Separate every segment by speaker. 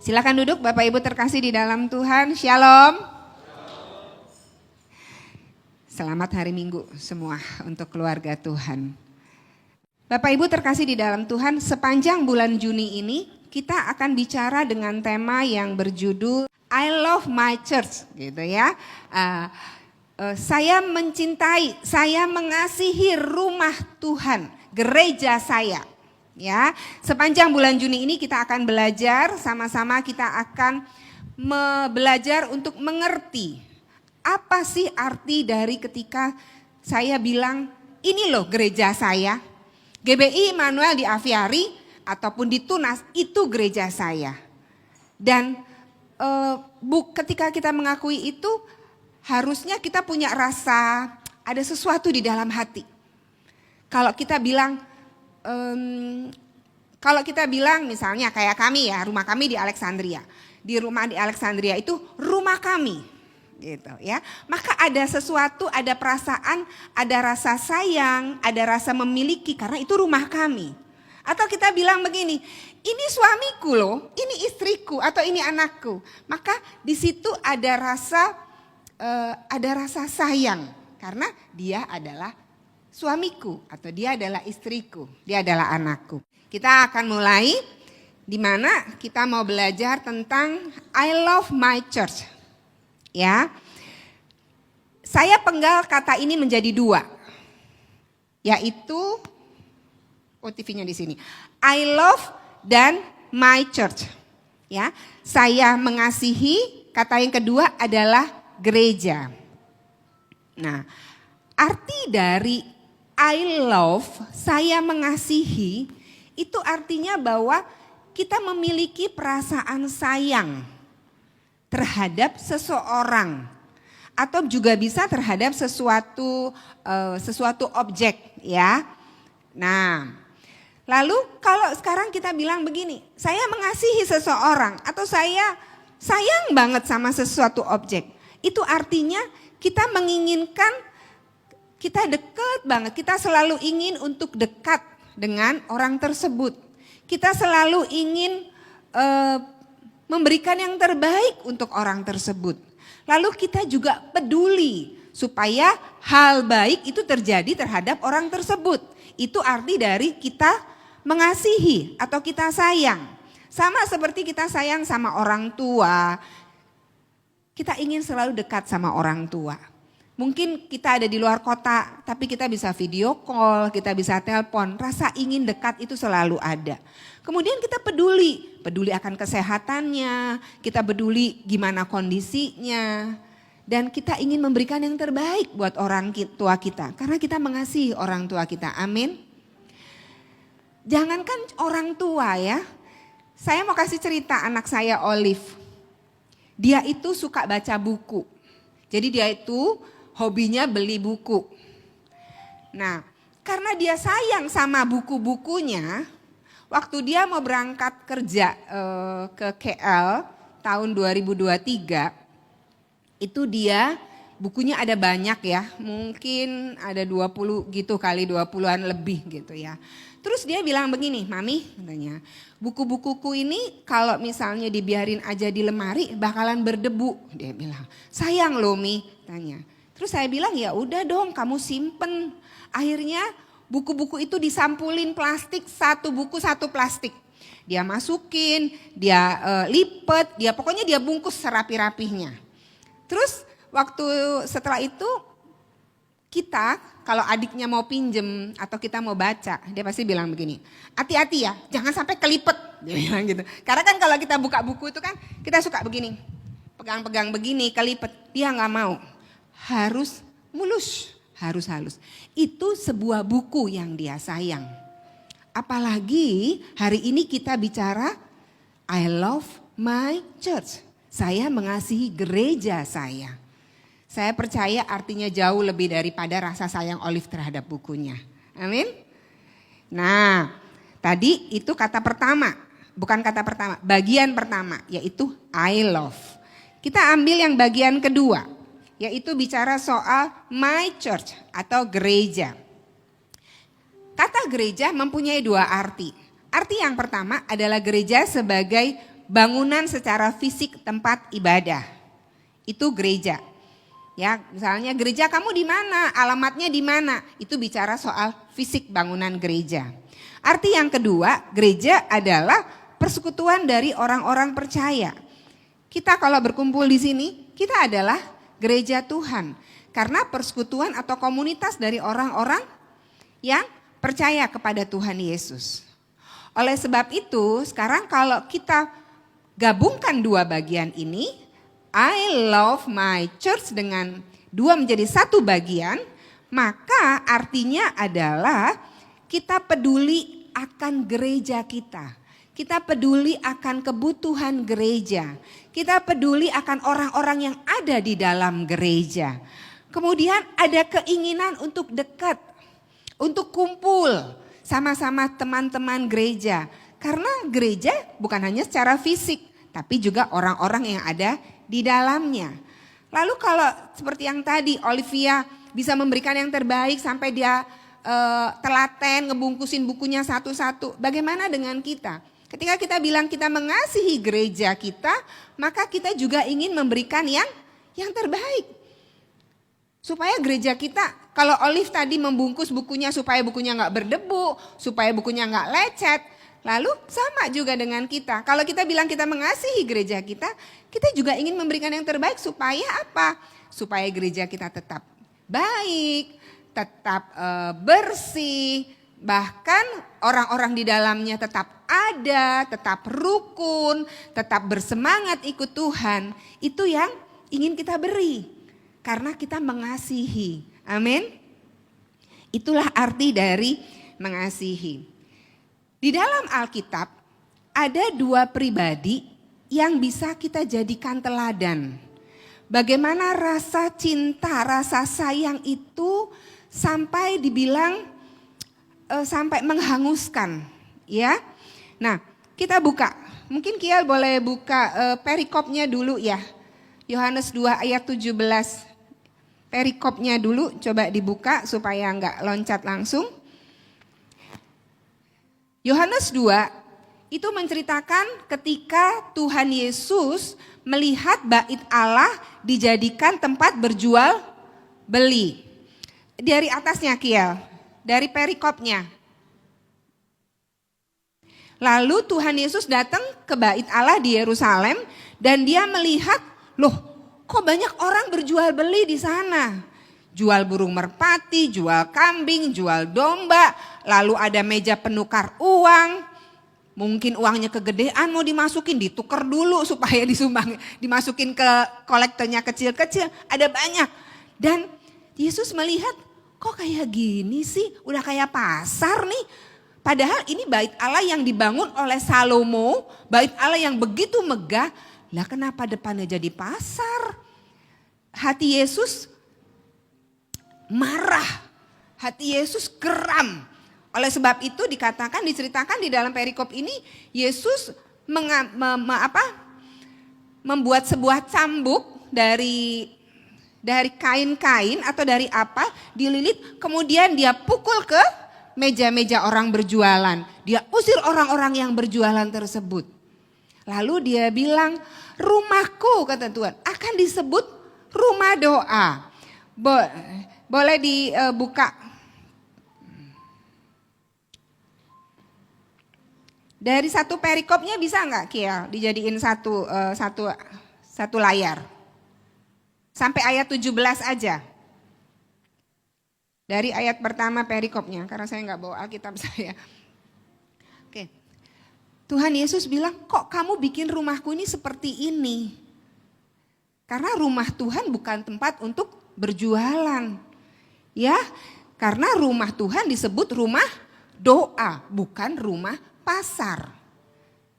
Speaker 1: Silakan duduk Bapak Ibu terkasih di dalam Tuhan. Shalom. Selamat hari Minggu semua untuk keluarga Tuhan. Bapak Ibu terkasih di dalam Tuhan, sepanjang bulan Juni ini kita akan bicara dengan tema yang berjudul I love my church, gitu ya. Saya mencintai, saya mengasihi rumah Tuhan, gereja saya. Ya, sepanjang bulan Juni ini kita akan belajar sama-sama, kita akan belajar untuk mengerti apa sih arti dari ketika saya bilang ini loh gereja saya. GBI Immanuel di Aviari ataupun di Tunas itu gereja saya. Dan ketika kita mengakui itu harusnya kita punya rasa ada sesuatu di dalam hati. Kalau kita bilang misalnya kayak kami ya, rumah kami di Alexandria. Di rumah di Alexandria itu rumah kami, gitu ya. Maka ada sesuatu, ada perasaan, ada rasa sayang, ada rasa memiliki karena itu rumah kami. Atau kita bilang begini, ini suamiku loh, ini istriku atau ini anakku. Maka di situ ada rasa sayang karena dia adalah suamiku atau dia adalah istriku, dia adalah anakku. Kita akan mulai di mana kita mau belajar tentang I love my church. Ya. Saya penggal kata ini menjadi dua. Yaitu TV-nya di sini. I love dan my church. Ya. Saya mengasihi, kata yang kedua adalah gereja. Nah, arti dari I love, saya mengasihi, itu artinya bahwa kita memiliki perasaan sayang terhadap seseorang atau juga bisa terhadap sesuatu objek ya. Nah, lalu kalau sekarang kita bilang begini, saya mengasihi seseorang atau saya sayang banget sama sesuatu objek, itu artinya kita menginginkan, kita dekat banget, kita selalu ingin untuk dekat dengan orang tersebut. Kita selalu ingin memberikan yang terbaik untuk orang tersebut. Lalu kita juga peduli supaya hal baik itu terjadi terhadap orang tersebut. Itu arti dari kita mengasihi atau kita sayang. Sama seperti kita sayang sama orang tua, kita ingin selalu dekat sama orang tua. Mungkin kita ada di luar kota, tapi kita bisa video call, kita bisa telepon. Rasa ingin dekat itu selalu ada. Kemudian kita peduli akan kesehatannya, kita peduli gimana kondisinya. Dan kita ingin memberikan yang terbaik buat orang tua kita, karena kita mengasihi orang tua kita, amin. Jangankan orang tua ya, saya mau kasih cerita anak saya Olive. Dia itu suka baca buku, jadi dia itu hobinya beli buku. Nah, karena dia sayang sama buku-bukunya, waktu dia mau berangkat kerja ke KL tahun 2023, itu dia bukunya ada banyak ya, mungkin ada 20 gitu kali 20-an lebih gitu ya. Terus dia bilang begini, Mami katanya, buku-bukuku ini kalau misalnya dibiarin aja di lemari bakalan berdebu. Dia bilang, sayang loh Mi, tanya. Terus saya bilang ya udah dong kamu simpen. Akhirnya buku-buku itu disampulin plastik, satu buku satu plastik. Dia masukin, dia lipet, pokoknya dia bungkus serapi-rapihnya. Terus setelah itu kita kalau adiknya mau pinjem atau kita mau baca, dia pasti bilang begini, hati-hati ya jangan sampai kelipet. Dia bilang gitu. Karena kan kalau kita buka buku itu kan kita suka begini, pegang-pegang begini kelipet, dia gak mau. Harus mulus, harus halus. Itu sebuah buku yang dia sayang. Apalagi hari ini kita bicara I love my church. Saya mengasihi gereja saya. Saya percaya artinya jauh lebih daripada rasa sayang Olive terhadap bukunya. Amin. Nah, tadi itu kata pertama, bukan kata pertama, bagian pertama yaitu I love. Kita ambil yang bagian kedua. Yaitu bicara soal my church atau gereja. Kata gereja mempunyai dua arti. Arti yang pertama adalah gereja sebagai bangunan secara fisik tempat ibadah. Itu gereja. Ya, misalnya gereja kamu di mana? Alamatnya di mana? Itu bicara soal fisik bangunan gereja. Arti yang kedua, gereja adalah persekutuan dari orang-orang percaya. Kita kalau berkumpul di sini, kita adalah gereja Tuhan. Karena persekutuan atau komunitas dari orang-orang yang percaya kepada Tuhan Yesus. Oleh sebab itu, sekarang kalau kita gabungkan dua bagian ini, I love my church dengan dua menjadi satu bagian, maka artinya adalah kita peduli akan gereja kita. Kita peduli akan kebutuhan gereja. Kita peduli akan orang-orang yang ada di dalam gereja. Kemudian ada keinginan untuk dekat, untuk kumpul sama-sama teman-teman gereja. Karena gereja bukan hanya secara fisik, tapi juga orang-orang yang ada di dalamnya. Lalu kalau seperti yang tadi Olivia bisa memberikan yang terbaik sampai dia telaten ngebungkusin bukunya satu-satu. Bagaimana dengan kita? Ketika kita bilang kita mengasihi gereja kita, maka kita juga ingin memberikan yang terbaik. Supaya gereja kita, kalau Olive tadi membungkus bukunya supaya bukunya nggak berdebu, supaya bukunya nggak lecet, lalu sama juga dengan kita. Kalau kita bilang kita mengasihi gereja kita juga ingin memberikan yang terbaik supaya apa? Supaya gereja kita tetap baik, tetap bersih, bahkan orang-orang di dalamnya tetap ada, tetap rukun, tetap bersemangat ikut Tuhan. Itu yang ingin kita beri karena kita mengasihi. Amin. Itulah arti dari mengasihi. Di dalam Alkitab ada dua pribadi yang bisa kita jadikan teladan. Bagaimana rasa cinta, rasa sayang itu sampai dibilang sampai menghanguskan, ya. Nah, kita buka. Mungkin Kiel boleh buka perikopnya dulu ya. Yohanes 2 ayat 17. Perikopnya dulu coba dibuka supaya enggak loncat langsung. Yohanes 2 itu menceritakan ketika Tuhan Yesus melihat bait Allah dijadikan tempat berjual beli. Dari atasnya Kiel, dari perikopnya. Lalu Tuhan Yesus datang ke bait Allah di Yerusalem dan dia melihat, loh kok banyak orang berjual beli di sana. Jual burung merpati, jual kambing, jual domba, lalu ada meja penukar uang. Mungkin uangnya kegedean mau dimasukin, ditukar dulu supaya disumbang, dimasukin ke kolektornya kecil-kecil, ada banyak. Dan Yesus melihat, kok kayak gini sih, udah kayak pasar nih. Padahal ini bait Allah yang dibangun oleh Salomo, bait Allah yang begitu megah, lah kenapa depannya jadi pasar? Hati Yesus marah, hati Yesus geram. Oleh sebab itu dikatakan, diceritakan di dalam perikop ini, Yesus membuat sebuah cambuk dari kain-kain atau dari apa, dililit, kemudian dia pukul ke meja-meja orang berjualan. Dia usir orang-orang yang berjualan tersebut. Lalu dia bilang, rumahku kata Tuhan akan disebut rumah doa. Boleh dibuka. Dari satu perikopnya bisa nggak Kiel dijadiin satu layar? Sampai ayat 17 aja. Dari ayat pertama perikopnya, karena saya nggak bawa Alkitab saya. Oke. Tuhan Yesus bilang, kok kamu bikin rumahku ini seperti ini? Karena rumah Tuhan bukan tempat untuk berjualan. Ya, karena rumah Tuhan disebut rumah doa, bukan rumah pasar.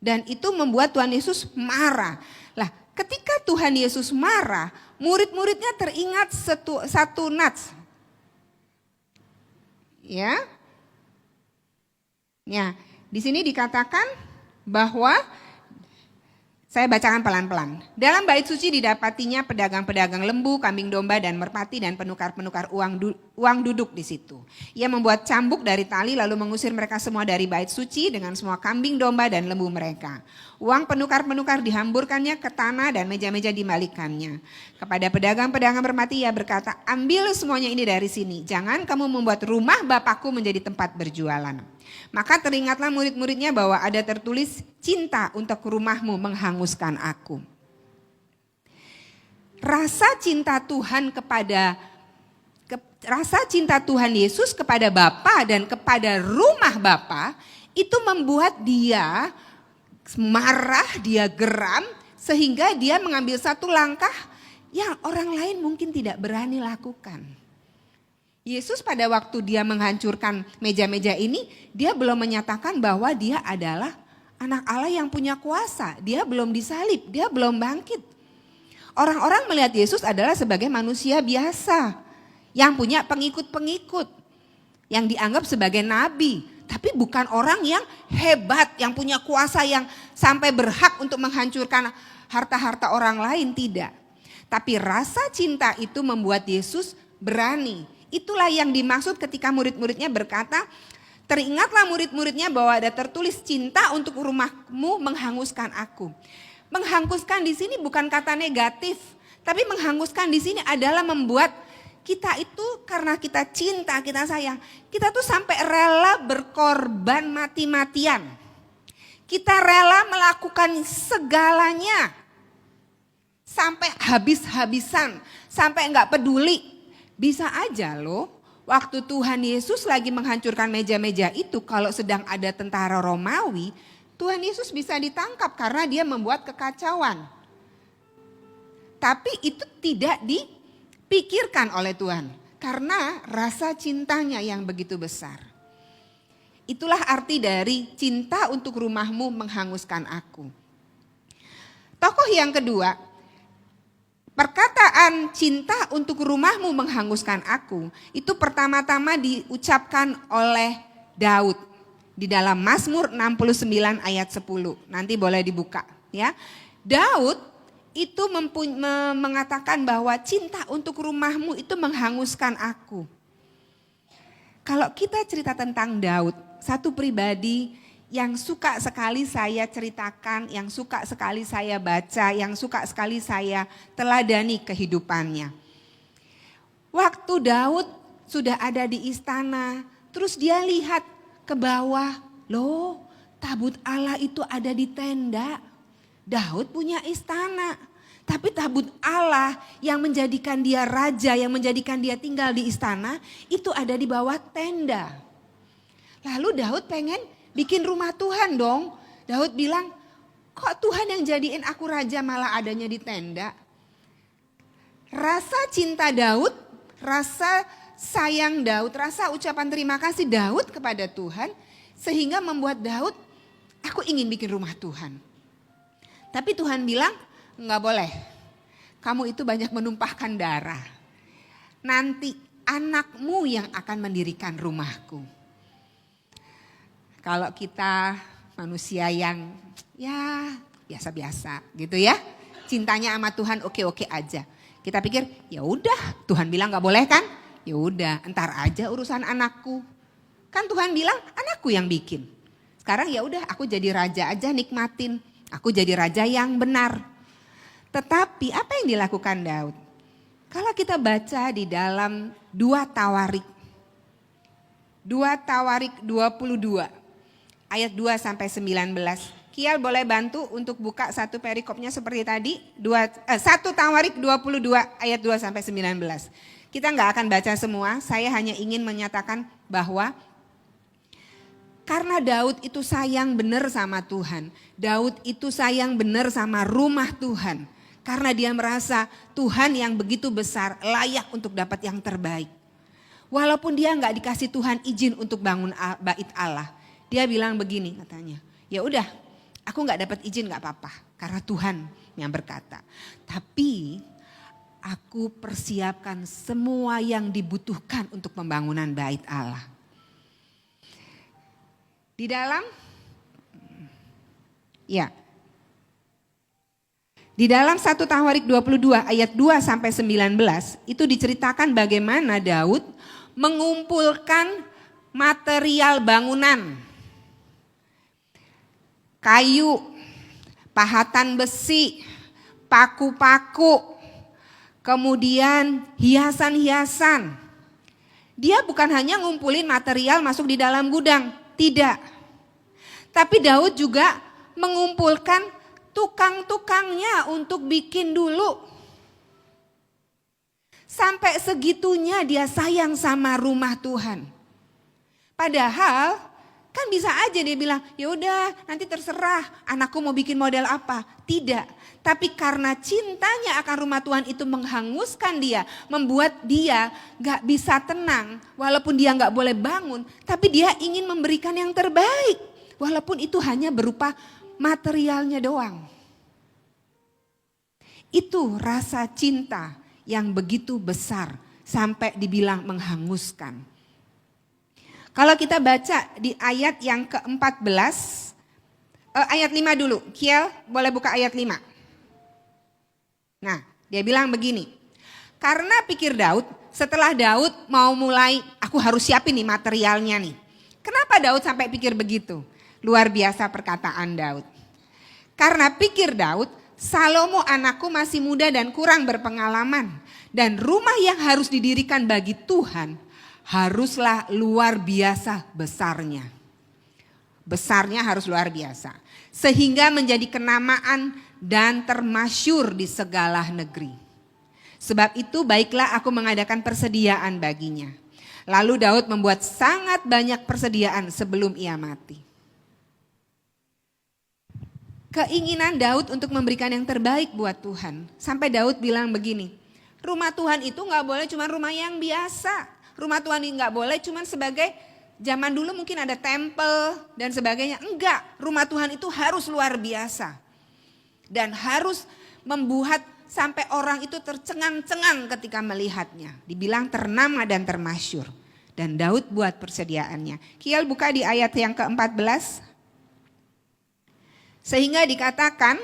Speaker 1: Dan itu membuat Tuhan Yesus marah. Lah, ketika Tuhan Yesus marah, murid-muridnya teringat satu nats. Ya. Ya, di sini dikatakan bahwa saya bacakan pelan-pelan. Dalam bait suci didapatinya pedagang-pedagang lembu, kambing domba dan merpati dan penukar-penukar uang duduk di situ. Ia membuat cambuk dari tali lalu mengusir mereka semua dari bait suci dengan semua kambing domba dan lembu mereka. Uang penukar-penukar dihamburkannya ke tanah dan meja-meja dibalikkannya. Kepada pedagang-pedagang bermati ia berkata, ambil semuanya ini dari sini. Jangan kamu membuat rumah Bapakku menjadi tempat berjualan. Maka teringatlah murid-muridnya bahwa ada tertulis, cinta untuk rumahmu menghanguskan aku. Rasa cinta Tuhan Yesus kepada Bapa dan kepada rumah Bapa itu membuat dia marah, dia geram, sehingga dia mengambil satu langkah yang orang lain mungkin tidak berani lakukan. Yesus pada waktu dia menghancurkan meja-meja ini, dia belum menyatakan bahwa dia adalah anak Allah yang punya kuasa. Dia belum disalib, dia belum bangkit. Orang-orang melihat Yesus adalah sebagai manusia biasa, yang punya pengikut-pengikut, yang dianggap sebagai nabi. Tapi bukan orang yang hebat, yang punya kuasa, yang sampai berhak untuk menghancurkan harta-harta orang lain, tidak. Tapi rasa cinta itu membuat Yesus berani. Itulah yang dimaksud ketika murid-muridnya berkata, teringatlah murid-muridnya bahwa ada tertulis cinta untuk rumahmu menghanguskan aku. Menghanguskan di sini bukan kata negatif, tapi menghanguskan di sini adalah membuat kita itu karena kita cinta, kita sayang, kita tuh sampai rela berkorban mati-matian. Kita rela melakukan segalanya. Sampai habis-habisan, sampai enggak peduli. Bisa aja loh, waktu Tuhan Yesus lagi menghancurkan meja-meja itu, kalau sedang ada tentara Romawi, Tuhan Yesus bisa ditangkap karena dia membuat kekacauan. Tapi itu tidak dipikirkan oleh Tuhan karena rasa cintanya yang begitu besar. Itulah arti dari cinta untuk rumahmu menghanguskan aku. Tokoh yang kedua, perkataan cinta untuk rumahmu menghanguskan aku itu pertama-tama diucapkan oleh Daud di dalam Mazmur 69 ayat 10. Nanti boleh dibuka ya. Daud itu mengatakan bahwa cinta untuk rumahmu itu menghanguskan aku. Kalau kita cerita tentang Daud, satu pribadi yang suka sekali saya ceritakan, yang suka sekali saya baca, yang suka sekali saya teladani kehidupannya. Waktu Daud sudah ada di istana, terus dia lihat ke bawah, loh tabut Allah itu ada di tenda. Daud punya istana, tapi tabut Allah yang menjadikan dia raja, yang menjadikan dia tinggal di istana, itu ada di bawah tenda. Lalu Daud pengen bikin rumah Tuhan dong. Daud bilang, kok Tuhan yang jadiin aku raja malah adanya di tenda? Rasa cinta Daud, rasa sayang Daud, rasa ucapan terima kasih Daud kepada Tuhan, sehingga membuat Daud, aku ingin bikin rumah Tuhan. Tapi Tuhan bilang, enggak boleh, kamu itu banyak menumpahkan darah. Nanti anakmu yang akan mendirikan rumahku. Kalau kita manusia yang ya biasa-biasa gitu ya, cintanya sama Tuhan oke-oke aja. Kita pikir ya udah Tuhan bilang nggak boleh kan, ya udah entar aja urusan anakku. Kan Tuhan bilang anakku yang bikin. Sekarang ya udah aku jadi raja aja nikmatin. Aku jadi raja yang benar. Tetapi apa yang dilakukan Daud? Kalau kita baca di dalam 2 Tawarik 22 ayat 2 sampai 19. Kial boleh bantu untuk buka satu perikopnya seperti tadi. 1 Tawarik 22 ayat 2 sampai 19. Kita nggak akan baca semua, saya hanya ingin menyatakan bahwa karena Daud itu sayang benar sama Tuhan. Daud itu sayang benar sama rumah Tuhan. Karena dia merasa Tuhan yang begitu besar layak untuk dapat yang terbaik. Walaupun dia nggak dikasih Tuhan izin untuk bangun bait Allah. Dia bilang begini katanya, ya udah aku nggak dapat izin nggak apa-apa. Karena Tuhan yang berkata. Tapi aku persiapkan semua yang dibutuhkan untuk pembangunan bait Allah. Di dalam Di dalam 1 Tawarik 22 ayat 2 sampai 19 itu diceritakan bagaimana Daud mengumpulkan material bangunan. Kayu, pahatan besi, paku-paku, kemudian hiasan-hiasan. Dia bukan hanya ngumpulin material masuk di dalam gudang, tidak. Tapi Daud juga mengumpulkan tukang-tukangnya untuk bikin dulu. Sampai segitunya dia sayang sama rumah Tuhan. Padahal kan bisa aja dia bilang, ya udah nanti terserah anakku mau bikin model apa. Tidak. Tapi karena cintanya akan rumah Tuhan itu menghanguskan dia, membuat dia gak bisa tenang. Walaupun dia gak boleh bangun, tapi dia ingin memberikan yang terbaik. Walaupun itu hanya berupa materialnya doang. Itu rasa cinta yang begitu besar sampai dibilang menghanguskan. Kalau kita baca di ayat yang ke-14, ayat 5 dulu. Kiel boleh buka ayat 5. Nah, dia bilang begini, karena pikir Daud, setelah Daud mau mulai, aku harus siapin nih materialnya nih. Kenapa Daud sampai pikir begitu? Luar biasa perkataan Daud. Karena pikir Daud, Salomo anakku masih muda dan kurang berpengalaman. Dan rumah yang harus didirikan bagi Tuhan haruslah luar biasa besarnya. Besarnya harus luar biasa. Sehingga menjadi kenamaan dan termasyur di segala negeri. Sebab itu baiklah aku mengadakan persediaan baginya. Lalu Daud membuat sangat banyak persediaan sebelum ia mati. Keinginan Daud untuk memberikan yang terbaik buat Tuhan. Sampai Daud bilang begini, rumah Tuhan itu gak boleh cuma rumah yang biasa. Rumah Tuhan ini gak boleh cuma sebagai, zaman dulu mungkin ada tempel dan sebagainya. Enggak, rumah Tuhan itu harus luar biasa. Dan harus membuat sampai orang itu tercengang-cengang ketika melihatnya. Dibilang ternama dan termasyur. Dan Daud buat persediaannya. Kiel buka di ayat yang ke-14. Sehingga dikatakan,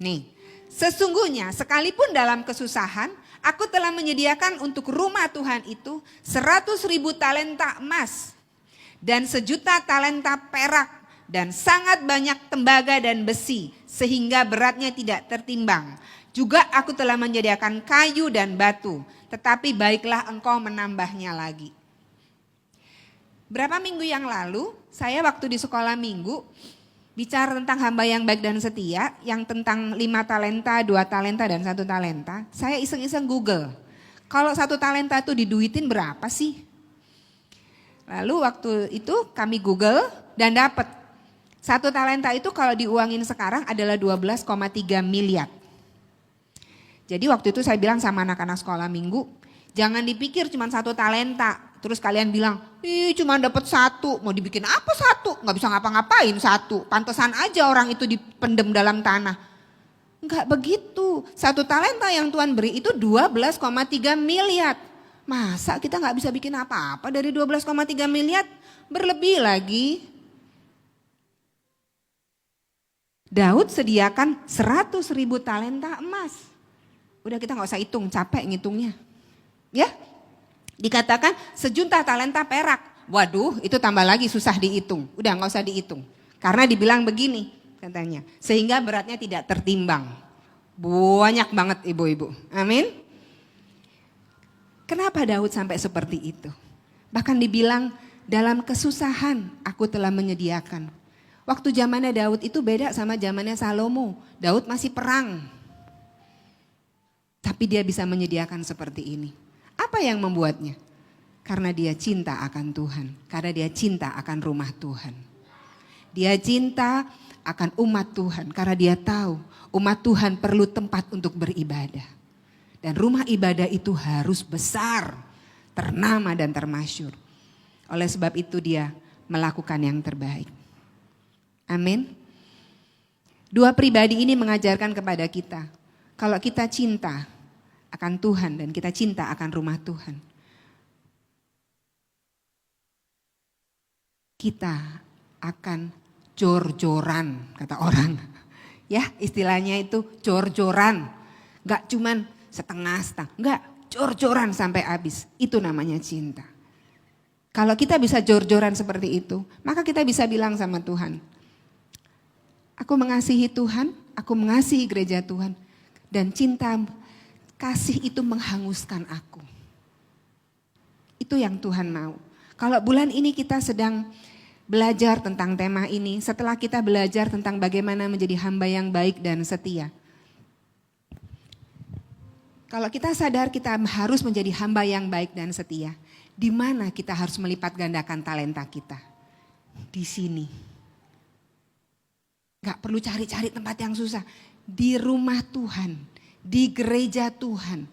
Speaker 1: nih, sesungguhnya sekalipun dalam kesusahan, aku telah menyediakan untuk rumah Tuhan itu 100.000 talenta emas dan 1.000.000 talenta perak dan sangat banyak tembaga dan besi sehingga beratnya tidak tertimbang. Juga aku telah menyediakan kayu dan batu, tetapi baiklah engkau menambahnya lagi. Berapa minggu yang lalu saya waktu di sekolah minggu bicara tentang hamba yang baik dan setia, yang tentang 5 talenta, 2 talenta dan 1 talenta, saya iseng-iseng Google. Kalau 1 talenta itu diduitin berapa sih? Lalu waktu itu kami Google dan dapat 1 talenta itu kalau diuangin sekarang adalah 12,3 miliar. Jadi waktu itu saya bilang sama anak-anak sekolah minggu, jangan dipikir cuma 1 talenta. Terus kalian bilang, ih cuma dapat 1, mau dibikin apa 1? Nggak bisa ngapa-ngapain 1, pantesan aja orang itu dipendem dalam tanah. Enggak begitu, 1 talenta yang Tuhan beri itu 12,3 miliar. Masa kita nggak bisa bikin apa-apa dari 12,3 miliar? Berlebih lagi. Daud sediakan 100.000 talenta emas. Udah kita nggak usah hitung, capek ngitungnya. Ya, dikatakan 1.000.000 talenta perak. Waduh, itu tambah lagi susah dihitung. Udah nggak usah dihitung. Karena dibilang begini katanya, sehingga beratnya tidak tertimbang. Banyak banget ibu-ibu. Amin. Kenapa Daud sampai seperti itu? Bahkan dibilang dalam kesusahan aku telah menyediakan. Waktu zamannya Daud itu beda sama zamannya Salomo. Daud masih perang. Tapi dia bisa menyediakan seperti ini. Apa yang membuatnya? Karena dia cinta akan Tuhan. Karena dia cinta akan rumah Tuhan. Dia cinta akan umat Tuhan. Karena dia tahu umat Tuhan perlu tempat untuk beribadah. Dan rumah ibadah itu harus besar, ternama dan termasyur. Oleh sebab itu dia melakukan yang terbaik. Amin. 2 pribadi ini mengajarkan kepada kita. Kalau kita cinta akan Tuhan dan kita cinta akan rumah Tuhan, kita akan jor-joran, kata orang. Ya, istilahnya itu jor-joran. Gak cuman setengah-setengah, enggak, jor-joran sampai habis. Itu namanya cinta. Kalau kita bisa jor-joran seperti itu, maka kita bisa bilang sama Tuhan, Aku mengasihi Tuhan, aku mengasihi gereja Tuhan. Dan cinta kasih itu menghanguskan aku. Itu yang Tuhan mau. Kalau bulan ini kita sedang belajar tentang tema ini, setelah kita belajar tentang bagaimana menjadi hamba yang baik dan setia. Kalau kita sadar kita harus menjadi hamba yang baik dan setia, di mana kita harus melipat gandakan talenta kita? Di sini. Gak perlu cari-cari tempat yang susah. Di rumah Tuhan, di gereja Tuhan.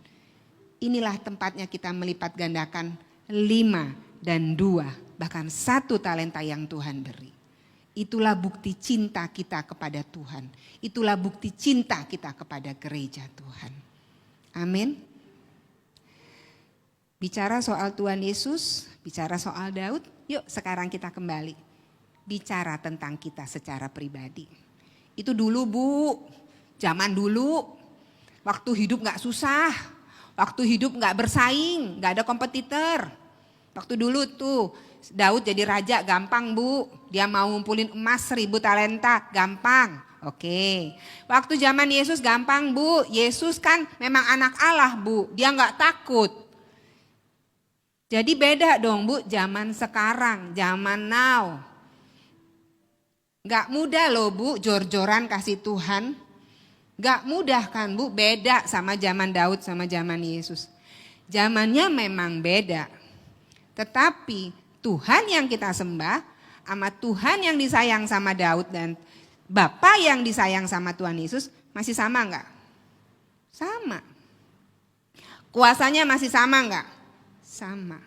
Speaker 1: Inilah tempatnya kita melipat gandakan 5 dan 2, bahkan 1 talenta yang Tuhan beri. Itulah bukti cinta kita kepada Tuhan. Itulah bukti cinta kita kepada gereja Tuhan. Amin. Bicara soal Tuhan Yesus, bicara soal Daud, yuk sekarang kita kembali. Bicara tentang kita secara pribadi. Itu dulu Bu, zaman dulu, waktu hidup gak susah, waktu hidup gak bersaing, gak ada kompetitor. Waktu dulu tuh Daud jadi raja gampang Bu, dia mau ngumpulin emas 1000 talenta gampang. Oke, waktu zaman Yesus gampang Bu, Yesus kan memang anak Allah Bu, dia gak takut. Jadi beda dong Bu, zaman sekarang, zaman now. Gak mudah loh Bu, jor-joran kasih Tuhan. Gak mudah kan Bu, beda sama zaman Daud sama zaman Yesus. Zamannya memang beda. Tetapi Tuhan yang kita sembah, sama Tuhan yang disayang sama Daud dan Bapa yang disayang sama Tuhan Yesus masih sama enggak? Sama. Kuasanya masih sama enggak? Sama.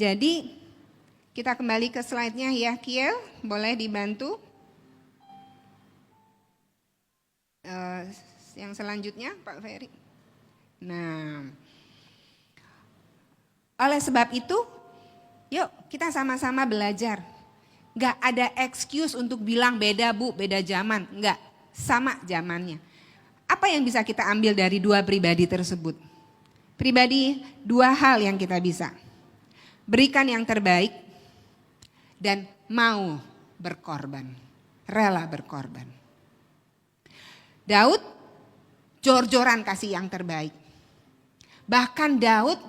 Speaker 1: Jadi kita kembali ke slide-nya ya Kiel, boleh dibantu. Yang selanjutnya Pak Ferry. Nah, oleh sebab itu, yuk kita sama-sama belajar. Gak ada excuse untuk bilang beda Bu, beda zaman. Enggak, sama zamannya. Apa yang bisa kita ambil dari 2 pribadi tersebut? Pribadi 2 hal yang kita bisa. Berikan yang terbaik dan mau berkorban. Rela berkorban. Daud jor-joran kasih yang terbaik. Bahkan Daud,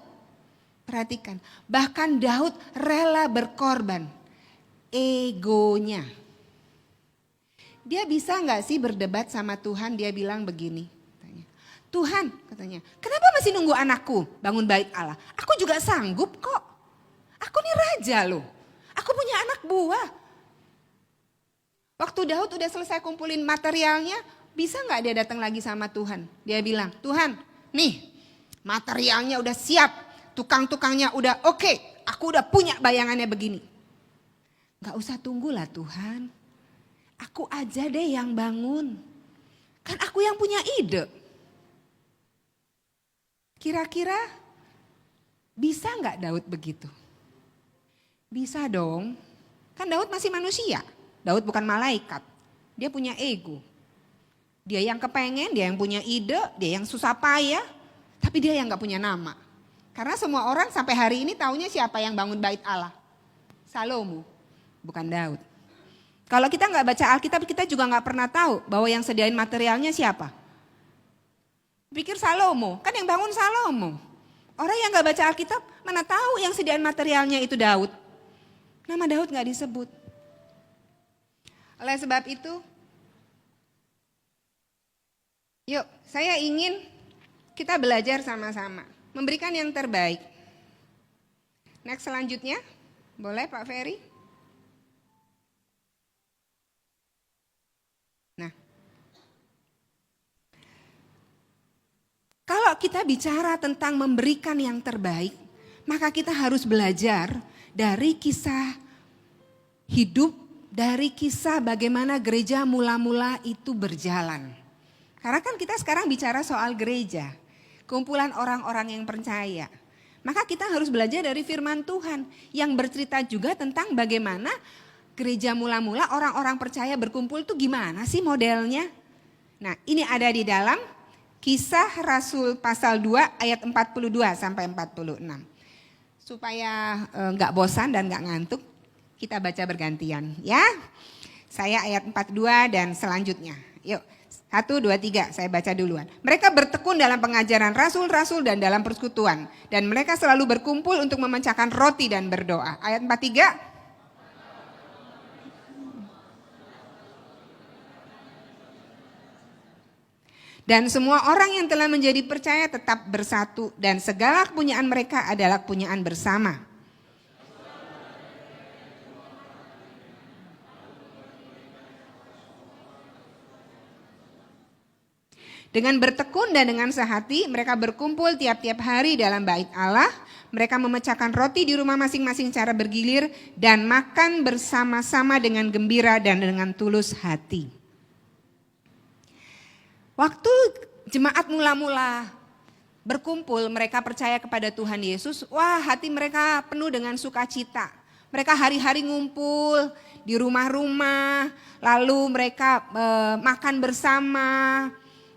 Speaker 1: perhatikan, bahkan Daud rela berkorban. Egonya. Dia bisa gak sih berdebat sama Tuhan, dia bilang begini. Tuhan katanya, kenapa masih nunggu anakku bangun bait Allah? Aku juga sanggup kok. Aku nih raja loh. Aku punya anak buah. Waktu Daud udah selesai kumpulin materialnya, bisa gak dia datang lagi sama Tuhan? Dia bilang, Tuhan nih materialnya udah siap. Tukang-tukangnya udah oke. Aku udah punya bayangannya begini. Gak usah tunggulah Tuhan. Aku aja deh yang bangun. Kan aku yang punya ide. Kira-kira bisa gak Daud begitu? Bisa dong. Kan Daud masih manusia. Daud bukan malaikat. Dia punya ego. Dia yang kepengen, dia yang punya ide, dia yang susah payah. Tapi dia yang gak punya nama. Karena semua orang sampai hari ini taunya siapa yang bangun bait Allah? Salomo, bukan Daud. Kalau kita nggak baca Alkitab, kita juga nggak pernah tahu bahwa yang sediain materialnya siapa. Pikir Salomo, kan yang bangun Salomo. Orang yang nggak baca Alkitab, mana tahu yang sediain materialnya itu Daud. Nama Daud nggak disebut. Oleh sebab itu, yuk saya ingin kita belajar sama-sama. Memberikan yang terbaik. Next selanjutnya, boleh Pak Ferry? Nah, kalau kita bicara tentang memberikan yang terbaik, maka kita harus belajar dari kisah hidup, dari kisah bagaimana gereja mula-mula itu berjalan. Karena kan kita sekarang bicara soal gereja. Kumpulan orang-orang yang percaya. Maka kita harus belajar dari firman Tuhan yang bercerita juga tentang bagaimana gereja mula-mula orang-orang percaya berkumpul itu gimana sih modelnya. Nah ini ada di dalam Kisah Rasul pasal 2 ayat 42 sampai 46. Supaya gak bosan dan gak ngantuk kita baca bergantian ya. Saya ayat 42 dan selanjutnya. Yuk, 1, 2, 3 saya baca duluan. Mereka bertekun dalam pengajaran rasul-rasul dan dalam persekutuan. Dan mereka selalu berkumpul untuk memecahkan roti dan berdoa. Ayat 43. Dan semua orang yang telah menjadi percaya tetap bersatu dan segala kepunyaan mereka adalah kepunyaan bersama. Dengan bertekun dan dengan sehati mereka berkumpul tiap-tiap hari dalam bait Allah. Mereka memecahkan roti di rumah masing-masing cara bergilir dan makan bersama-sama dengan gembira dan dengan tulus hati. Waktu jemaat mula-mula berkumpul, mereka percaya kepada Tuhan Yesus, wah hati mereka penuh dengan sukacita. Mereka hari-hari ngumpul di rumah-rumah, lalu mereka makan bersama,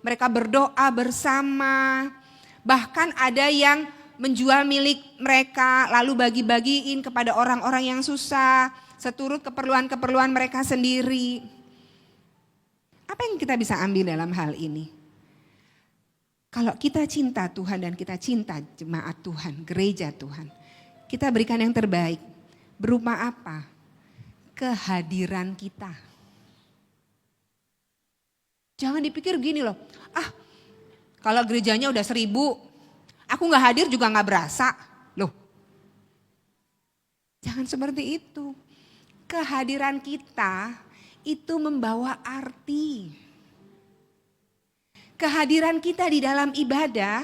Speaker 1: mereka berdoa bersama. Bahkan ada yang menjual milik mereka, lalu bagi-bagiin kepada orang-orang yang susah, seturut keperluan-keperluan mereka sendiri. Apa yang kita bisa ambil dalam hal ini? Kalau kita cinta Tuhan dan kita cinta jemaat Tuhan, gereja Tuhan, kita berikan yang terbaik. Berupa apa? Kehadiran kita. Jangan dipikir gini loh, kalau gerejanya udah 1000, aku gak hadir juga gak berasa. Loh, jangan seperti itu. Kehadiran kita itu membawa arti. Kehadiran kita di dalam ibadah,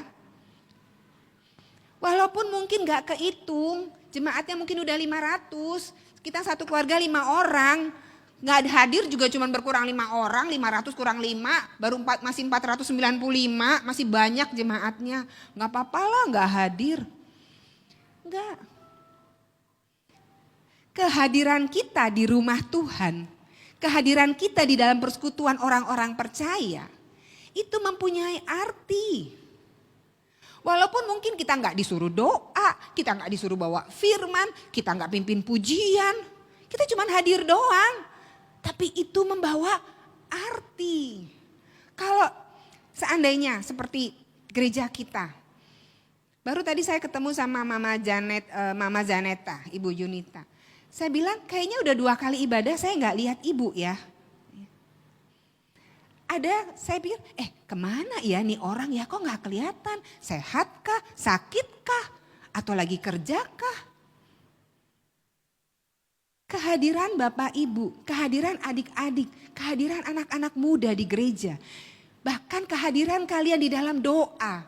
Speaker 1: walaupun mungkin gak kehitung, jemaatnya mungkin udah 500, kita satu keluarga 5 orang, gak hadir juga cuma berkurang 5 orang, 500 kurang 5, baru masih 495, masih banyak jemaatnya. Gak apa-apa lah gak hadir. Enggak. Kehadiran kita di rumah Tuhan, kehadiran kita di dalam persekutuan orang-orang percaya, itu mempunyai arti. Walaupun mungkin kita nggak disuruh doa, kita nggak disuruh bawa firman, kita nggak pimpin pujian, kita cuma hadir doang. Tapi itu membawa arti. Kalau seandainya seperti gereja kita, baru tadi saya ketemu sama Mama Zaneta, Ibu Yunita. Saya bilang kayaknya udah 2 kali ibadah saya nggak lihat ibu ya. Saya pikir kemana ya nih orang ya, kok nggak kelihatan, sehatkah, sakitkah, atau lagi kerjakah? Kehadiran Bapak Ibu, kehadiran adik-adik, kehadiran anak-anak muda di gereja. Bahkan kehadiran kalian di dalam doa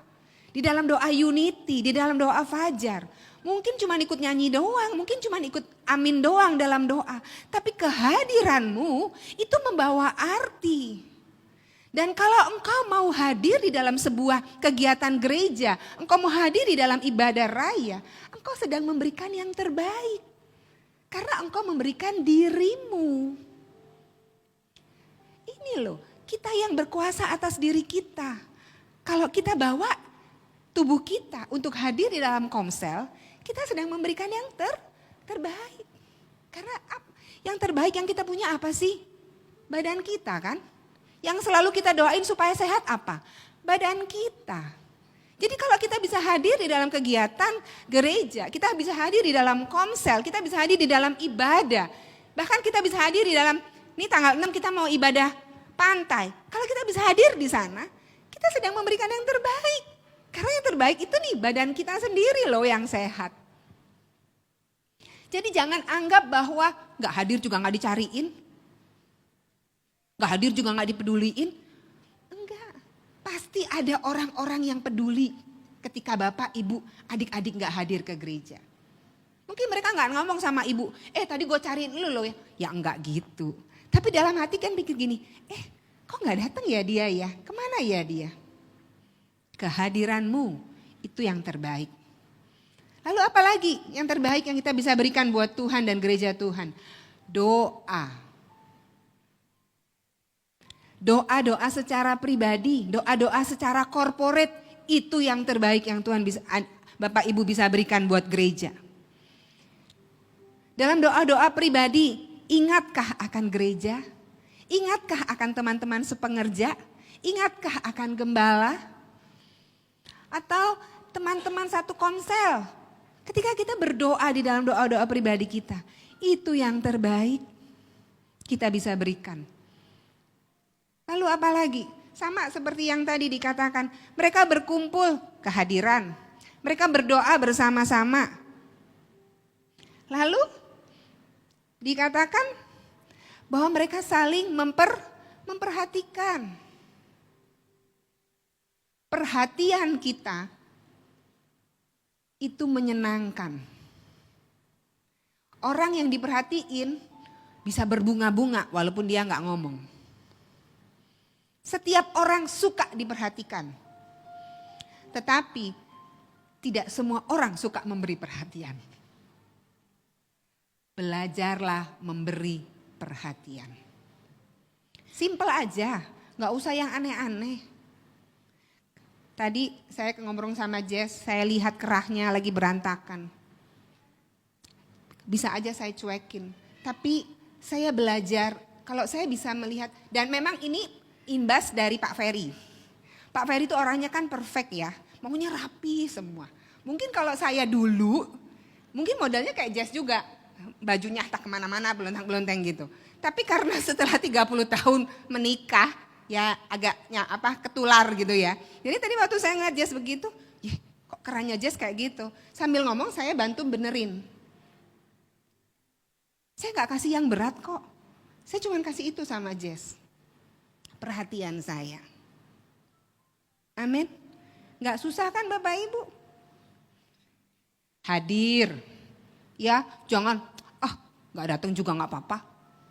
Speaker 1: unity, di dalam doa fajar. Mungkin cuma ikut nyanyi doang, mungkin cuma ikut amin doang dalam doa. Tapi kehadiranmu itu membawa arti. Dan kalau engkau mau hadir di dalam sebuah kegiatan gereja, engkau mau hadir di dalam ibadah raya, engkau sedang memberikan yang terbaik. Karena engkau memberikan dirimu. Ini loh, kita yang berkuasa atas diri kita. Kalau kita bawa tubuh kita untuk hadir di dalam komsel, kita sedang memberikan yang terbaik. Karena yang terbaik yang kita punya apa sih? Badan kita kan? Yang selalu kita doain supaya sehat apa? Badan kita. Jadi kalau kita bisa hadir di dalam kegiatan gereja, kita bisa hadir di dalam komsel, kita bisa hadir di dalam ibadah. Bahkan kita bisa hadir di dalam, ini tanggal 6 kita mau ibadah pantai. Kalau kita bisa hadir di sana, kita sedang memberikan yang terbaik. Karena yang terbaik itu nih badan kita sendiri loh yang sehat. Jadi jangan anggap bahwa gak hadir juga gak dicariin. Gak hadir juga gak dipeduliin. Enggak, pasti ada orang-orang yang peduli ketika bapak, ibu, adik-adik gak hadir ke gereja. Mungkin mereka gak ngomong sama ibu, tadi gue cariin lu loh ya. Ya enggak gitu. Tapi dalam hati kan pikir gini, kok gak datang ya dia ya, kemana ya dia? Kehadiranmu itu yang terbaik. Lalu apa lagi yang terbaik yang kita bisa berikan buat Tuhan dan gereja Tuhan? Doa. Doa-doa secara pribadi, doa-doa secara korporat, itu yang terbaik yang Tuhan bisa, Bapak Ibu bisa berikan buat gereja. Dalam doa-doa pribadi, Ingatkah akan gereja? Ingatkah akan teman-teman sepengerja? Ingatkah akan gembala? Atau teman-teman satu komsel? Ketika kita berdoa di dalam doa-doa pribadi kita, itu yang terbaik kita bisa berikan. Lalu apa lagi? Sama seperti yang tadi dikatakan, mereka berkumpul, kehadiran. Mereka berdoa bersama-sama. Lalu dikatakan bahwa mereka saling memperhatikan. Perhatian kita itu menyenangkan. Orang yang diperhatiin bisa berbunga-bunga walaupun dia nggak ngomong. Setiap orang suka diperhatikan. Tetapi tidak semua orang suka memberi perhatian. Belajarlah memberi perhatian. Simple aja, nggak usah yang aneh-aneh. Tadi saya ngobrol sama Jess, saya lihat kerahnya lagi berantakan. Bisa aja saya cuekin, tapi saya belajar kalau saya bisa melihat, dan memang ini imbas dari Pak Ferry. Pak Ferry itu orangnya kan perfect ya, maunya rapi semua. Mungkin kalau saya dulu, mungkin modelnya kayak Jess juga, bajunya tak kemana-mana, belentang-belenteng gitu. Tapi karena setelah 30 tahun menikah, ya agaknya ketular gitu ya. Jadi tadi waktu saya ngeliat Jess begitu, kok kerannya Jess kayak gitu. Sambil ngomong saya bantu benerin. Saya gak kasih yang berat kok. Saya cuma kasih itu sama Jess. Perhatian saya. Amin. Gak susah kan Bapak Ibu? Hadir. Ya jangan, gak datang juga gak apa-apa.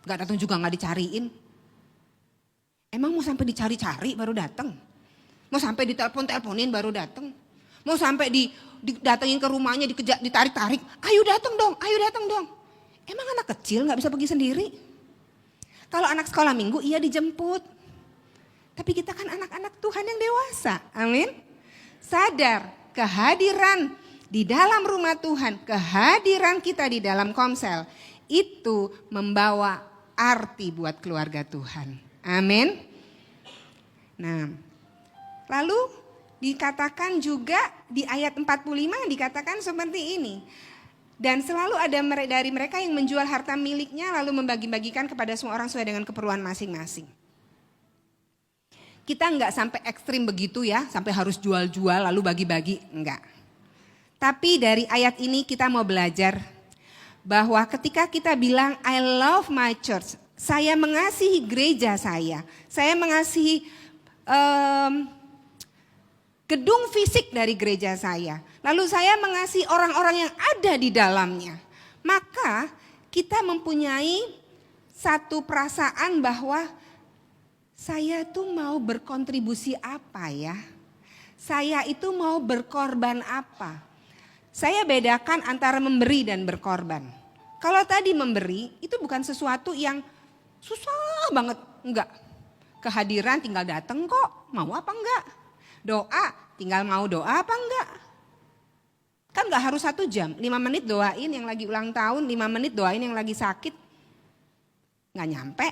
Speaker 1: Gak datang juga gak dicariin. Emang mau sampai dicari-cari baru datang? Mau sampai ditelepon-teleponin baru datang? Mau sampai didatengin ke rumahnya, ditarik-tarik? Ayo datang dong, ayo datang dong. Emang anak kecil gak bisa pergi sendiri? Kalau anak sekolah minggu iya dijemput. Tapi kita kan anak-anak Tuhan yang dewasa, amin. Sadar kehadiran di dalam rumah Tuhan, kehadiran kita di dalam komsel, itu membawa arti buat keluarga Tuhan. Amin. Nah, lalu dikatakan juga di ayat 45 dikatakan seperti ini. Dan selalu ada dari mereka yang menjual harta miliknya lalu membagi-bagikan kepada semua orang sesuai dengan keperluan masing-masing. Kita enggak sampai ekstrim begitu ya, sampai harus jual-jual lalu bagi-bagi, enggak. Tapi dari ayat ini kita mau belajar bahwa ketika kita bilang I love my church, saya mengasihi gereja saya mengasihi gedung fisik dari gereja saya. Lalu saya mengasihi orang-orang yang ada di dalamnya. Maka kita mempunyai satu perasaan bahwa saya tuh mau berkontribusi apa ya? Saya itu mau berkorban apa? Saya bedakan antara memberi dan berkorban. Kalau tadi memberi itu bukan sesuatu yang susah banget, enggak. Kehadiran tinggal datang kok, mau apa enggak. Doa tinggal mau doa apa enggak. Kan enggak harus 1 jam, 5 menit doain yang lagi ulang tahun, 5 menit doain yang lagi sakit. Enggak nyampe.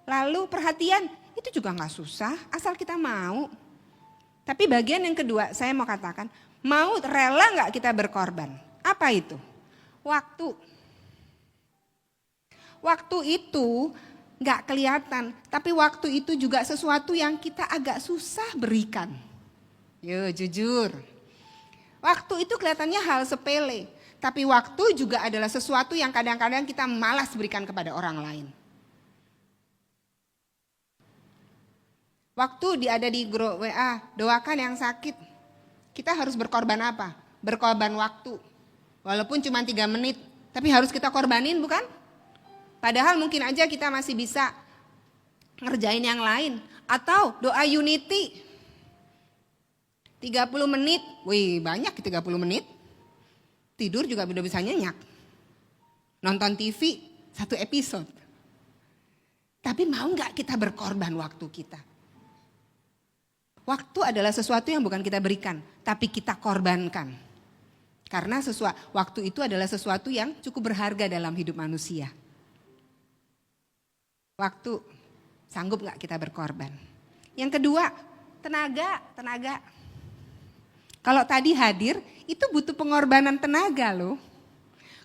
Speaker 1: Lalu perhatian itu juga enggak susah, asal kita mau. Tapi bagian yang kedua saya mau katakan, mau rela enggak kita berkorban? Apa itu? Waktu. Waktu itu gak kelihatan, tapi waktu itu juga sesuatu yang kita agak susah berikan. Yo jujur. Waktu itu kelihatannya hal sepele, tapi waktu juga adalah sesuatu yang kadang-kadang kita malas berikan kepada orang lain. Waktu ada di grup WA, doakan yang sakit. Kita harus berkorban apa? Berkorban waktu. Walaupun cuma 3 menit, tapi harus kita korbanin bukan? Padahal mungkin aja kita masih bisa ngerjain yang lain. Atau doa unity. 30 menit, wih banyak 30 menit. Tidur juga udah bisa nyenyak. Nonton TV 1 episode. Tapi mau gak kita berkorban waktu kita? Waktu adalah sesuatu yang bukan kita berikan, tapi kita korbankan. Karena waktu itu adalah sesuatu yang cukup berharga dalam hidup manusia. Waktu, sanggup gak kita berkorban? Yang kedua, tenaga. Kalau tadi hadir, itu butuh pengorbanan tenaga loh.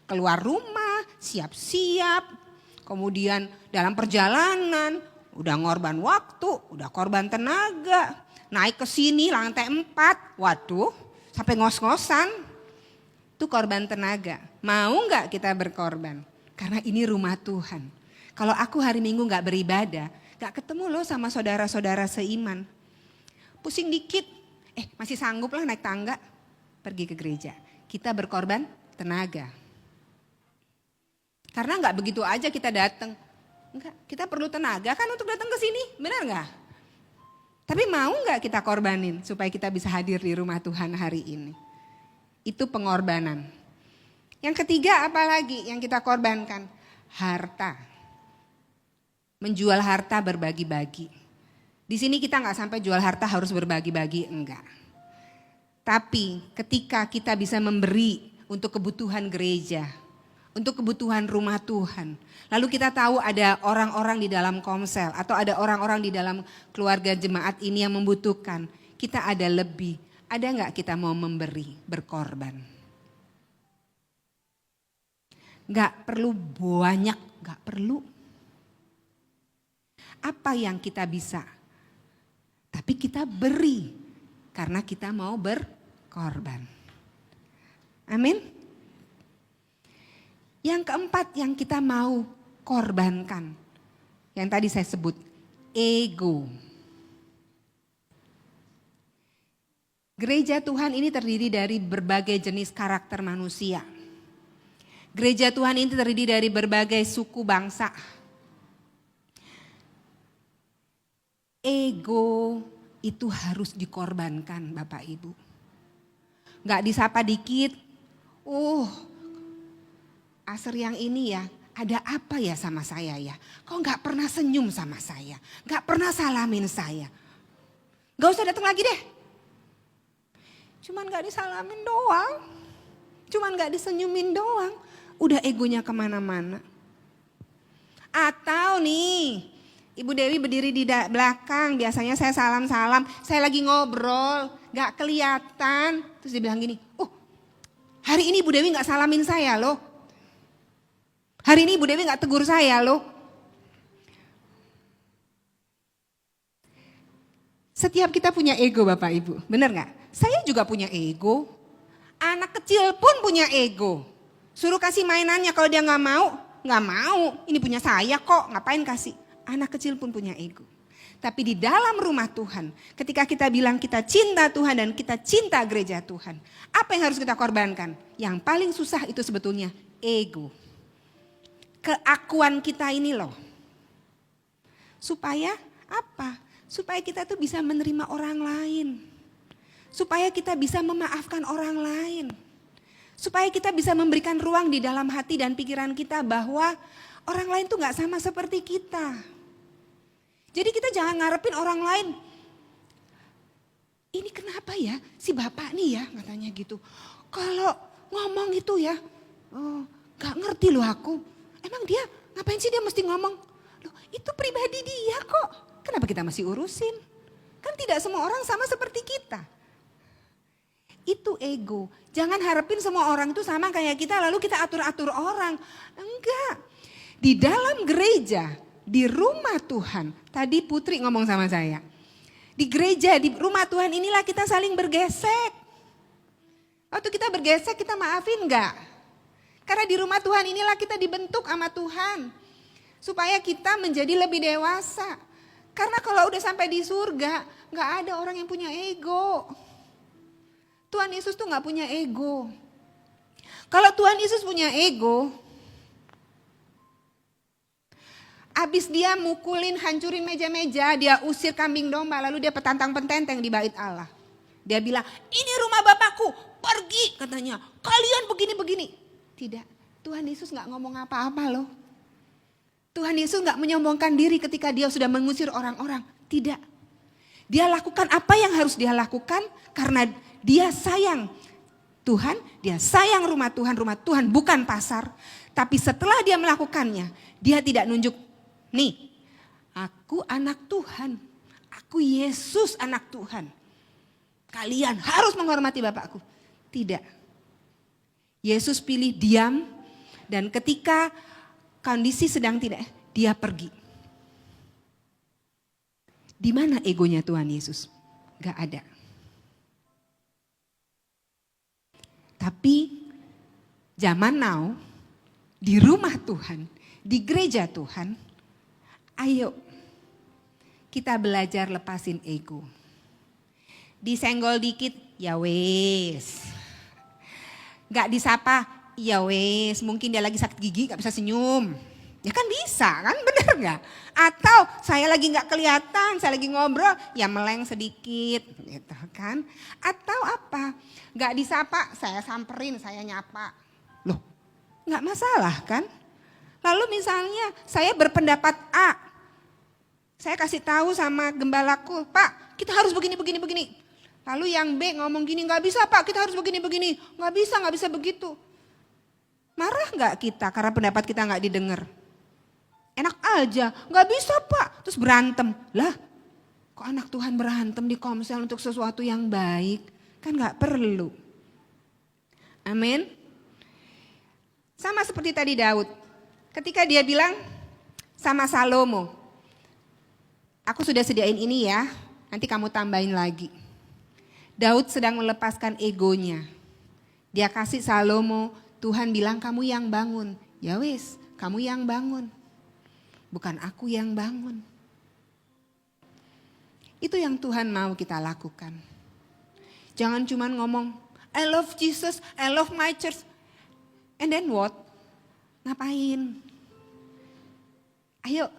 Speaker 1: Keluar rumah, siap-siap, kemudian dalam perjalanan, udah ngorban waktu, udah korban tenaga. Naik ke sini lantai 4, waduh sampai ngos-ngosan. Itu korban tenaga. Mau gak kita berkorban? Karena ini rumah Tuhan. Kalau aku hari Minggu gak beribadah, gak ketemu loh sama saudara-saudara seiman. Pusing dikit, masih sanggup lah naik tangga, pergi ke gereja. Kita berkorban tenaga. Karena gak begitu aja kita datang. Enggak, kita perlu tenaga kan untuk datang ke sini, benar gak? Tapi mau gak kita korbanin supaya kita bisa hadir di rumah Tuhan hari ini? Itu pengorbanan. Yang ketiga apa lagi yang kita korbankan? Harta. Menjual harta berbagi-bagi. Di sini kita nggak sampai jual harta harus berbagi-bagi, enggak. Tapi ketika kita bisa memberi untuk kebutuhan gereja, untuk kebutuhan rumah Tuhan. Lalu kita tahu ada orang-orang di dalam komsel atau ada orang-orang di dalam keluarga jemaat ini yang membutuhkan. Kita ada lebih, ada nggak kita mau memberi, berkorban? Nggak perlu banyak, nggak perlu. Apa yang kita bisa, tapi kita beri karena kita mau berkorban. Amin. Yang keempat yang kita mau korbankan, yang tadi saya sebut, ego. Gereja Tuhan ini terdiri dari berbagai jenis karakter manusia. Gereja Tuhan ini terdiri dari berbagai suku bangsa. Ego itu harus dikorbankan Bapak Ibu. Gak disapa dikit, Aser yang ini ya, ada apa ya sama saya ya? Kok gak pernah senyum sama saya? Gak pernah salamin saya? Gak usah datang lagi deh. Cuman gak disalamin doang. Cuman gak disenyumin doang. Udah egonya kemana-mana. Atau nih, Ibu Dewi berdiri di belakang, biasanya saya salam-salam, saya lagi ngobrol, gak kelihatan. Terus dia bilang gini, hari ini Ibu Dewi gak salamin saya loh. Hari ini Ibu Dewi gak tegur saya loh. Setiap kita punya ego Bapak Ibu, benar gak? Saya juga punya ego, anak kecil pun punya ego. Suruh kasih mainannya kalau dia gak mau, ini punya saya kok, ngapain kasih. Anak kecil pun punya ego. Tapi di dalam rumah Tuhan, ketika kita bilang kita cinta Tuhan dan kita cinta gereja Tuhan, apa yang harus kita korbankan? Yang paling susah itu sebetulnya ego. Keakuan kita ini loh. Supaya apa? Supaya kita tuh bisa menerima orang lain. Supaya kita bisa memaafkan orang lain. Supaya kita bisa memberikan ruang di dalam hati dan pikiran kita bahwa orang lain tuh gak sama seperti kita. Jadi kita jangan ngarepin orang lain. Ini kenapa ya si bapak nih ya katanya gitu. Kalau ngomong itu ya, gak ngerti loh aku. Emang dia ngapain sih dia mesti ngomong? Loh, itu pribadi dia kok. Kenapa kita masih urusin? Kan tidak semua orang sama seperti kita. Itu ego. Jangan harapin semua orang itu sama kayak kita lalu kita atur-atur orang. Enggak. Di dalam gereja, di rumah Tuhan. Tadi Putri ngomong sama saya. Di gereja, di rumah Tuhan inilah kita saling bergesek. Waktu kita bergesek kita maafin enggak? Karena di rumah Tuhan inilah kita dibentuk sama Tuhan. Supaya kita menjadi lebih dewasa. Karena kalau udah sampai di surga, enggak ada orang yang punya ego. Tuhan Yesus tuh enggak punya ego. Kalau Tuhan Yesus punya ego, abis dia mukulin, hancurin meja-meja, dia usir kambing domba, lalu dia petantang-pententeng di bait Allah. Dia bilang, ini rumah Bapakku, pergi katanya, kalian begini-begini. Tidak, Tuhan Yesus gak ngomong apa-apa loh. Tuhan Yesus gak menyombongkan diri ketika dia sudah mengusir orang-orang. Tidak, dia lakukan apa yang harus dia lakukan karena dia sayang Tuhan, dia sayang rumah Tuhan bukan pasar. Tapi setelah dia melakukannya, dia tidak nunjuk, nih Aku anak Tuhan. Aku Yesus anak Tuhan. Kalian harus menghormati Bapakku. Tidak. Yesus pilih diam dan ketika kondisi sedang tidak, dia pergi. Di mana egonya Tuhan Yesus? Gak ada. Tapi zaman now, di rumah Tuhan, di gereja Tuhan, ayo kita belajar lepasin ego. Disenggol dikit, ya wes. Gak disapa, ya wes. Mungkin dia lagi sakit gigi gak bisa senyum. Ya kan bisa kan, bener gak? Atau saya lagi gak kelihatan, saya lagi ngobrol, ya meleng sedikit gitu kan. Atau apa, gak disapa, saya samperin, saya nyapa. Loh, gak masalah kan? Lalu misalnya saya berpendapat A, saya kasih tahu sama gembalaku, Pak kita harus begini. Lalu yang B ngomong gini, gak bisa Pak kita harus begini. Gak bisa begitu. Marah gak kita karena pendapat kita gak didengar? Enak aja, gak bisa Pak. Terus berantem. Lah kok anak Tuhan berantem di komsel untuk sesuatu yang baik? Kan gak perlu. Amin. Sama seperti tadi Daud. Ketika dia bilang sama Salomo, aku sudah sediain ini ya, nanti kamu tambahin lagi. Daud sedang melepaskan egonya. Dia kasih Salomo, Tuhan bilang kamu yang bangun. Ya wis, kamu yang bangun. Bukan aku yang bangun. Itu yang Tuhan mau kita lakukan. Jangan cuma ngomong, I love Jesus, I love my church. And then what? Ngapain? Ayo,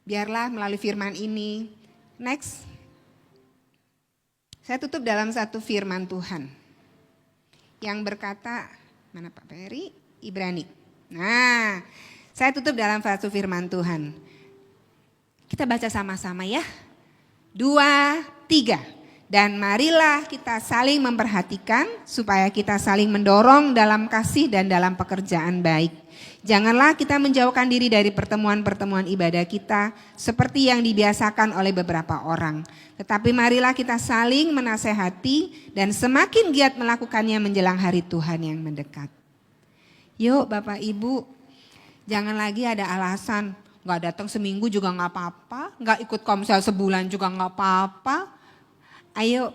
Speaker 1: biarlah melalui firman ini. Next. Saya tutup dalam satu firman Tuhan. Yang berkata, mana Pak Peri? Ibrani. Nah, saya tutup dalam satu firman Tuhan. Kita baca sama-sama ya. 2, 3. Dan marilah kita saling memperhatikan supaya kita saling mendorong dalam kasih dan dalam pekerjaan baik. Janganlah kita menjauhkan diri dari pertemuan-pertemuan ibadah kita seperti yang dibiasakan oleh beberapa orang. Tetapi marilah kita saling menasehati dan semakin giat melakukannya menjelang hari Tuhan yang mendekat. Yuk Bapak Ibu, jangan lagi ada alasan gak datang seminggu juga gak apa-apa, gak ikut komsel sebulan juga gak apa-apa. Ayo,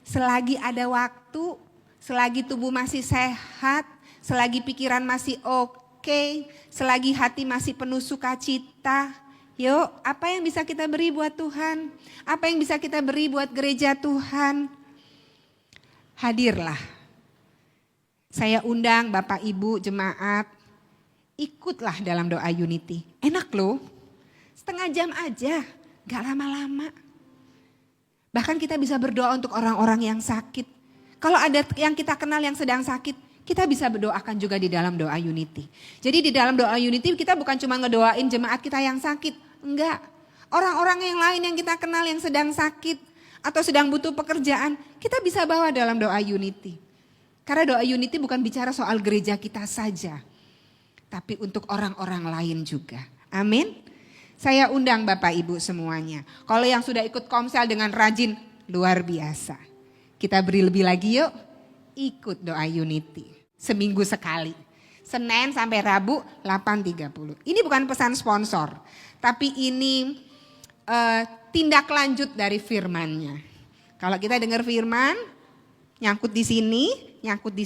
Speaker 1: selagi ada waktu, selagi tubuh masih sehat, selagi pikiran masih oke, selagi hati masih penuh sukacita, yuk apa yang bisa kita beri buat Tuhan? Apa yang bisa kita beri buat gereja Tuhan? Hadirlah. Saya undang Bapak Ibu jemaat, ikutlah dalam doa unity. Enak loh, setengah jam aja, gak lama-lama. Bahkan kita bisa berdoa untuk orang-orang yang sakit. Kalau ada yang kita kenal yang sedang sakit, kita bisa berdoakan juga di dalam doa unity. Jadi di dalam doa unity kita bukan cuma ngedoain jemaat kita yang sakit. Enggak. Orang-orang yang lain yang kita kenal yang sedang sakit atau sedang butuh pekerjaan, kita bisa bawa dalam doa unity. Karena doa unity bukan bicara soal gereja kita saja, tapi untuk orang-orang lain juga. Amin. Saya undang Bapak Ibu semuanya. Kalau yang sudah ikut komsel dengan rajin, luar biasa. Kita beri lebih lagi yuk, ikut doa unity. Seminggu sekali. Senin sampai Rabu 8.30. Ini bukan pesan sponsor, tapi ini tindak lanjut dari firmannya. Kalau kita dengar firman, nyangkut di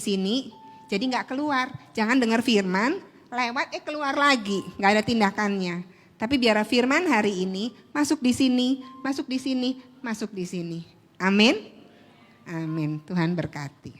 Speaker 1: sini, jadi gak keluar. Jangan dengar firman, lewat keluar lagi, gak ada tindakannya. Tapi biar firman hari ini masuk di sini, masuk di sini, masuk di sini. Amin. Amin. Tuhan berkati.